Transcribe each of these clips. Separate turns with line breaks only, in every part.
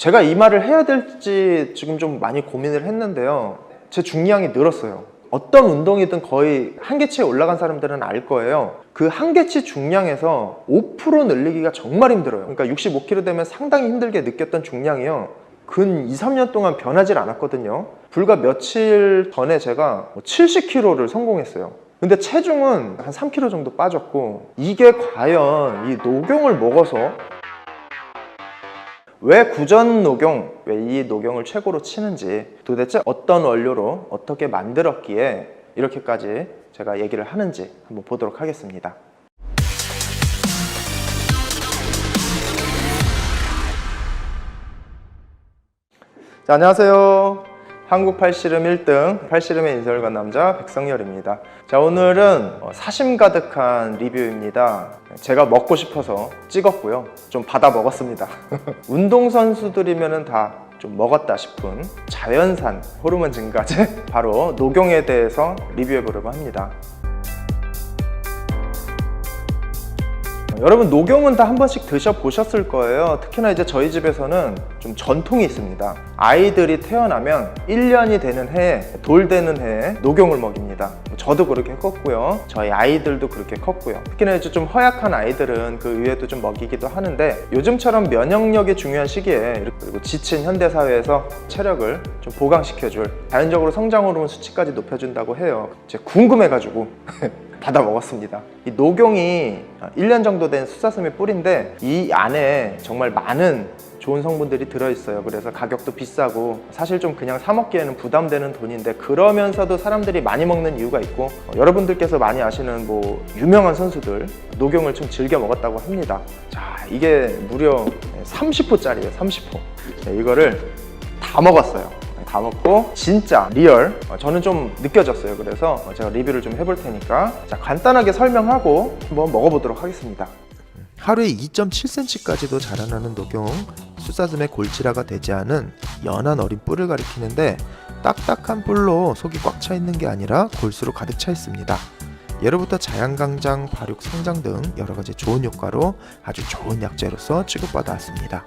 제가 이 말을 해야 될지 지금 좀 많이 고민을 했는데요. 제 중량이 늘었어요. 어떤 운동이든 거의 한계치에 올라간 사람들은 알 거예요. 그 한계치 중량에서 5% 늘리기가 정말 힘들어요. 그러니까 65kg 되면 상당히 힘들게 느꼈던 중량이요, 근 2, 3년 동안 변하질 않았거든요. 불과 며칠 전에 제가 70kg를 성공했어요. 근데 체중은 한 3kg 정도 빠졌고, 이게 과연 이 녹용을 먹어서 왜 구전 녹용, 왜 이 녹용을 최고로 치는지, 도대체 어떤 원료로 어떻게 만들었기에 이렇게까지 제가 얘기를 하는지 한번 보도록 하겠습니다. 자, 안녕하세요. 한국 팔씨름 1등, 팔씨름의 인생을 건 남자 백성열입니다. 자, 오늘은 사심 가득한 리뷰입니다. 제가 먹고 싶어서 찍었고요, 좀 받아 먹었습니다. 운동선수들이면 다 좀 먹었다 싶은 자연산 호르몬 증가제, 바로 녹용에 대해서 리뷰해 보려고 합니다. 여러분, 녹용은 다 한 번씩 드셔보셨을 거예요. 특히나 이제 저희 집에서는 좀 전통이 있습니다. 아이들이 태어나면 1년이 되는 해에, 돌 되는 해에 녹용을 먹입니다. 저도 그렇게 컸고요, 저희 아이들도 그렇게 컸고요. 특히나 이제 좀 허약한 아이들은 그 위에도 좀 먹이기도 하는데, 요즘처럼 면역력이 중요한 시기에, 그리고 지친 현대사회에서 체력을 좀 보강시켜줄, 자연적으로 성장 호르몬 수치까지 높여준다고 해요. 제가 궁금해가지고 받아 먹었습니다. 이 녹용이 1년 정도 된 수사스미 뿌리인데, 이 안에 정말 많은 좋은 성분들이 들어있어요. 그래서 가격도 비싸고, 사실 좀 그냥 사 먹기에는 부담되는 돈인데, 그러면서도 사람들이 많이 먹는 이유가 있고, 여러분들께서 많이 아시는 유명한 선수들 녹용을 좀 즐겨 먹었다고 합니다. 자, 이게 무려 30호짜리예요 30호. 네, 이거를 다 먹었어요. 다 먹고 진짜 리얼, 저는 좀 느껴졌어요. 그래서 제가 리뷰를 좀 해볼 테니까, 자, 간단하게 설명하고 한번 먹어보도록 하겠습니다.
하루에 2.7cm까지도 자라나는 녹용, 수사슴의 골치라가 되지 않은 연한 어린 뿔을 가리키는데, 딱딱한 뿔로 속이 꽉 차 있는 게 아니라 골수로 가득 차 있습니다. 예로부터 자양강장, 발육, 성장 등 여러가지 좋은 효과로 아주 좋은 약재로서 취급받아 왔습니다.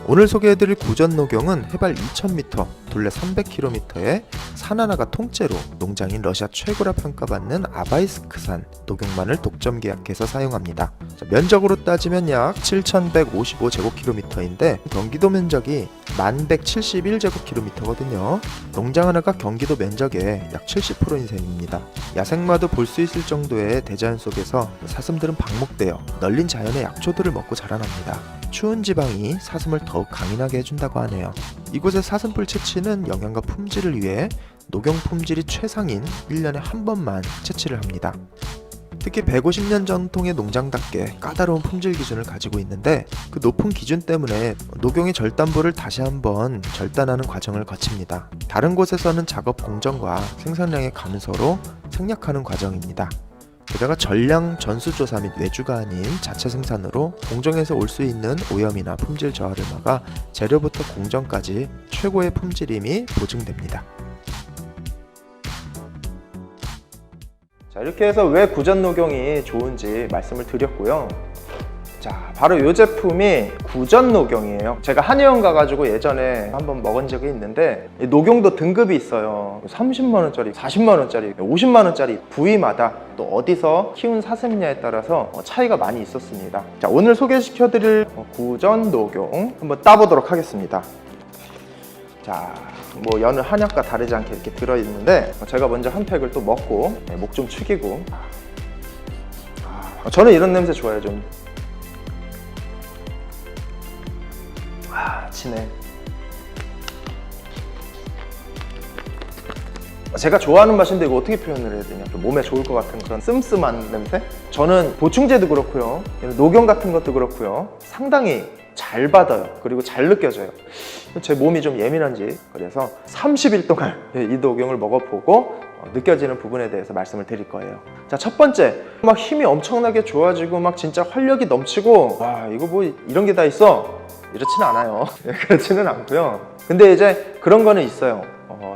오늘 소개해드릴 구전 녹용은 해발 2000m, 둘레 300km의 산 하나가 통째로 농장인 러시아 최고라 평가받는 아바이스크산 녹용만을 독점 계약해서 사용합니다. 면적으로 따지면 약 7155제곱킬로미터인데 경기도 면적이 1171제곱킬로미터거든요. 농장 하나가 경기도 면적의 약 70%인 셈입니다. 야생마도 볼 수 있을 정도의 대자연 속에서 사슴들은 방목되어 널린 자연의 약초들을 먹고 자라납니다. 추운 지방이 사슴을 더욱 강인하게 해준다고 하네요. 이곳의 사슴뿔 채취는 영양과 품질을 위해 녹용 품질이 최상인 1년에 한 번만 채취를 합니다. 특히 150년 전통의 농장답게 까다로운 품질 기준을 가지고 있는데, 그 높은 기준 때문에 녹용의 절단부를 다시 한번 절단하는 과정을 거칩니다. 다른 곳에서는 작업 공정과 생산량의 감소로 생략하는 과정입니다. 게다가 전량 전수조사 및 외주가 아닌 자체 생산으로 공정에서 올 수 있는 오염이나 품질 저하를 막아 재료부터 공정까지 최고의 품질임이 보증됩니다.
자, 이렇게 해서 왜 구전 녹용이 좋은지 말씀을 드렸고요. 자, 바로 이 제품이 구전 녹용이에요. 제가 한의원 가가지고 예전에 한번 먹은 적이 있는데, 이 녹용도 등급이 있어요. 30만원짜리, 40만원짜리, 50만원짜리, 부위마다 또 어디서 키운 사슴이냐에 따라서 차이가 많이 있었습니다. 자, 오늘 소개시켜드릴 구전 녹용 한번 따보도록 하겠습니다. 자, 여느 한약과 다르지 않게 이렇게 들어있는데, 제가 먼저 한 팩을 또 먹고 목 좀 축이고, 저는 이런 냄새 좋아해요. 좀 진해. 제가 좋아하는 맛인데 이거 어떻게 표현을 해야 되냐, 좀 몸에 좋을 것 같은 그런 씀씀한 냄새? 저는 보충제도 그렇고요, 녹용 같은 것도 그렇고요, 상당히 잘 받아요. 그리고 잘 느껴져요. 제 몸이 좀 예민한지, 그래서 30일 동안 이 녹용을 먹어보고 느껴지는 부분에 대해서 말씀을 드릴 거예요. 자, 첫 번째, 막 힘이 엄청나게 좋아지고 막 진짜 활력이 넘치고, 와, 이거 이런 게 다 있어, 이렇지는 않아요. 그렇지는 않고요. 근데 이제 그런 거는 있어요.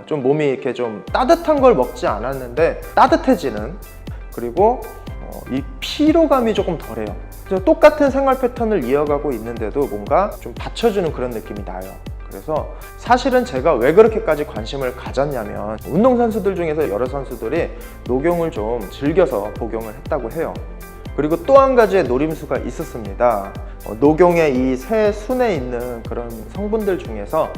좀 몸이 이렇게 좀 따뜻한 걸 먹지 않았는데 따뜻해지는, 그리고 이 피로감이 조금 덜해요. 그래서 똑같은 생활 패턴을 이어가고 있는데도 뭔가 좀 받쳐주는 그런 느낌이 나요. 그래서 사실은 제가 왜 그렇게까지 관심을 가졌냐면 운동선수들 중에서 여러 선수들이 녹용을 좀 즐겨서 복용을 했다고 해요. 그리고 또 한 가지의 노림수가 있었습니다. 녹용의 이 새 순에 있는 그런 성분들 중에서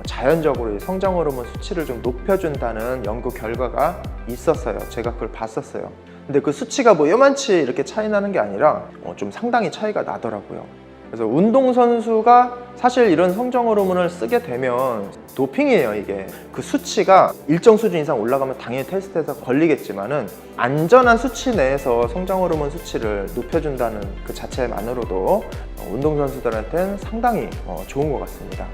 자연적으로 이 성장 호르몬 수치를 좀 높여준다는 연구 결과가 있었어요. 제가 그걸 봤었어요. 근데 그 수치가 뭐 요만치 이렇게 차이 나는 게 아니라 좀 상당히 차이가 나더라고요. 그래서 운동선수가 사실 이런 성장 호르몬을 쓰게 되면 도핑이에요. 이게 그 수치가 일정 수준 이상 올라가면 당연히 테스트에서 걸리겠지만은 안전한 수치 내에서 성장 호르몬 수치를 높여준다는 그 자체만으로도 운동선수들한테는 상당히 좋은 것 같습니다.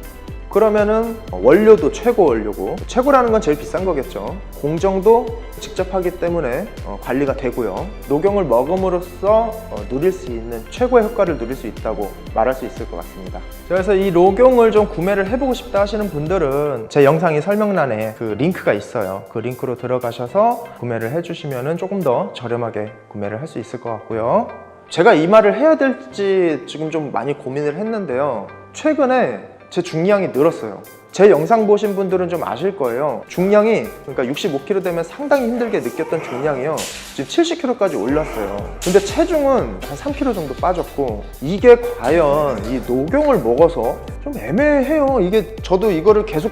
그러면은 원료도 최고 원료고, 최고라는 건 제일 비싼 거겠죠. 공정도 직접 하기 때문에 관리가 되고요. 녹용을 먹음으로써 누릴 수 있는 최고의 효과를 누릴 수 있다고 말할 수 있을 것 같습니다. 그래서 이 녹용을 좀 구매를 해보고 싶다 하시는 분들은 제 영상의 설명란에 그 링크가 있어요. 그 링크로 들어가셔서 구매를 해주시면 조금 더 저렴하게 구매를 할 수 있을 것 같고요. 제가 이 말을 해야 될지 지금 좀 많이 고민을 했는데요. 최근에 제 중량이 늘었어요. 제 영상 보신 분들은 좀 아실 거예요. 중량이 그러니까 65kg 되면 상당히 힘들게 느꼈던 중량이요, 지금 70kg까지 올랐어요. 근데 체중은 한 3kg 정도 빠졌고, 이게 과연 이 녹용을 먹어서 좀 애매해요. 이게 저도 이거를 계속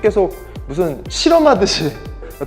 무슨 실험하듯이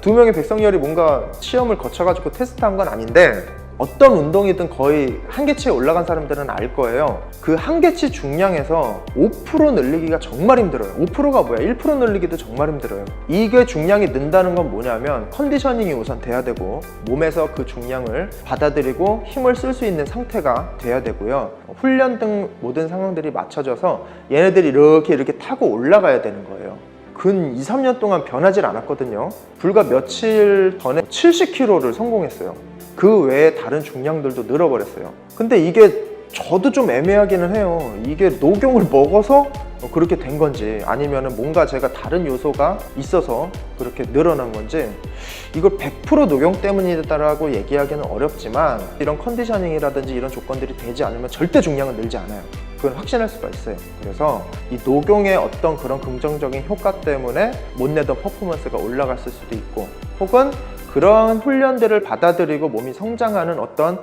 두 명의 백성열이 뭔가 시험을 거쳐가지고 테스트한 건 아닌데, 어떤 운동이든 거의 한계치에 올라간 사람들은 알 거예요. 그 한계치 중량에서 5% 늘리기가 정말 힘들어요. 5%가 뭐야? 1% 늘리기도 정말 힘들어요. 이게 중량이 는다는 건 뭐냐면 컨디셔닝이 우선 돼야 되고, 몸에서 그 중량을 받아들이고 힘을 쓸 수 있는 상태가 돼야 되고요. 훈련 등 모든 상황들이 맞춰져서 얘네들이 이렇게 타고 올라가야 되는 거예요. 근 2, 3년 동안 변하질 않았거든요. 불과 며칠 전에 70kg를 성공했어요. 그 외에 다른 중량들도 늘어버렸어요. 근데 이게 저도 좀 애매하기는 해요. 이게 녹용을 먹어서 그렇게 된 건지, 아니면 뭔가 제가 다른 요소가 있어서 그렇게 늘어난 건지, 이걸 100% 녹용 때문이다라고 얘기하기는 어렵지만, 이런 컨디셔닝이라든지 이런 조건들이 되지 않으면 절대 중량은 늘지 않아요. 그건 확신할 수가 있어요. 그래서 이 녹용의 어떤 그런 긍정적인 효과 때문에 못 내던 퍼포먼스가 올라갔을 수도 있고, 혹은 그런 훈련들을 받아들이고 몸이 성장하는 어떤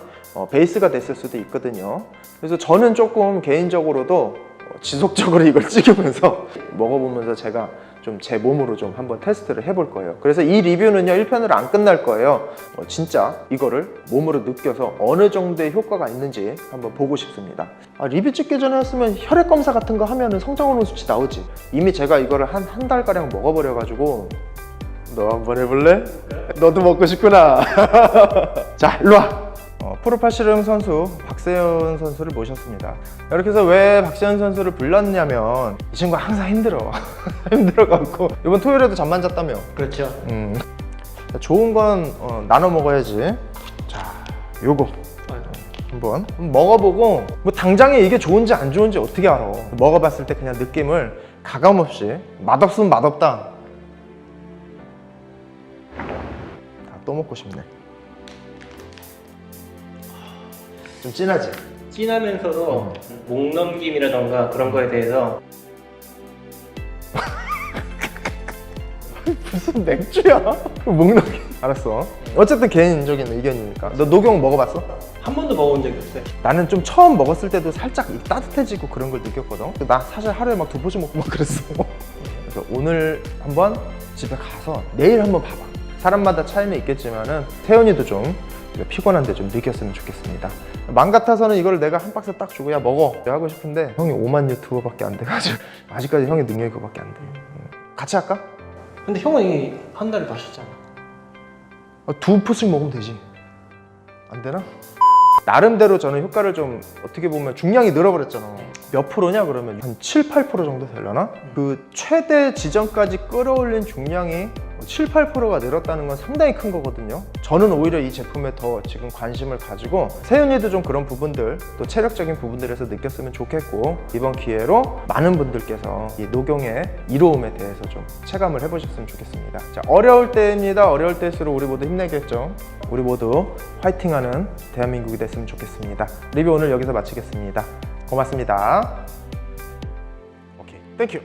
베이스가 됐을 수도 있거든요. 그래서 저는 조금 개인적으로도 지속적으로 이걸 찍으면서 먹어보면서 제가 좀 제 몸으로 좀 한번 테스트를 해볼 거예요. 그래서 이 리뷰는요 1편으로 안 끝날 거예요. 진짜 이거를 몸으로 느껴서 어느 정도의 효과가 있는지 한번 보고 싶습니다. 리뷰 찍기 전에 했으면 혈액 검사 같은 거 하면은 성장 호르몬 수치 나오지. 이미 제가 이거를 한 달가량 먹어버려 가지고. 너 한번 해볼래? 너도 먹고 싶구나. 자, 일로와. 프로파실름 선수 박세현 선수를 모셨습니다. 이렇게 해서 왜 박세현 선수를 불렀냐면, 이 친구가 항상 힘들어. 힘들어갖고 이번 토요일에도 잠 안 잤다며.
그렇죠.
좋은 건 나눠 먹어야지. 자, 요거 한번 먹어보고, 뭐 당장에 이게 좋은지 안 좋은지 어떻게 알아. 먹어봤을 때 그냥 느낌을 가감없이, 맛없으면 맛없다, 또 먹고 싶네. 좀 진하지?
진하면서도 목 넘김이라던가 그런 거에 대해서
무슨 맥주야? 목 넘김. 알았어. 어쨌든 개인적인 의견이니까. 너 녹용 먹어봤어?
한 번도 먹어본 적이 없어요.
나는 좀 처음 먹었을 때도 살짝 따뜻해지고 그런 걸 느꼈거든. 나 사실 하루에 막 2포씩 먹고 막 그랬어. 그래서 오늘 한번 집에 가서 내일 한번 봐봐. 사람마다 차이는 있겠지만은 태연이도 좀 피곤한데 좀 느꼈으면 좋겠습니다. 맘 같아서는 이걸 내가 한 박스 딱 주고 야 먹어 하고 싶은데, 형이 5만 유튜버밖에 안 돼가지고 아직까지 형의 능력이 그거밖에 안 돼. 같이 할까?
근데 형은 이미 한 달을 마셨잖아.
2포씩 먹으면 되지. 안 되나? 나름대로 저는 효과를 좀, 어떻게 보면 중량이 늘어버렸잖아. 몇 프로냐 그러면 한 7, 8% 정도 되려나? 그 최대 지점까지 끌어올린 중량이 7, 8%가 늘었다는 건 상당히 큰 거거든요. 저는 오히려 이 제품에 더 지금 관심을 가지고 세윤이도 좀 그런 부분들, 또 체력적인 부분들에서 느꼈으면 좋겠고, 이번 기회로 많은 분들께서 이 녹용의 이로움에 대해서 좀 체감을 해보셨으면 좋겠습니다. 자, 어려울 때입니다. 어려울 때일수록 우리 모두 힘내겠죠. 우리 모두 화이팅하는 대한민국이 됐으면 좋겠습니다. 리뷰 오늘 여기서 마치겠습니다. 고맙습니다. 오케이, 땡큐.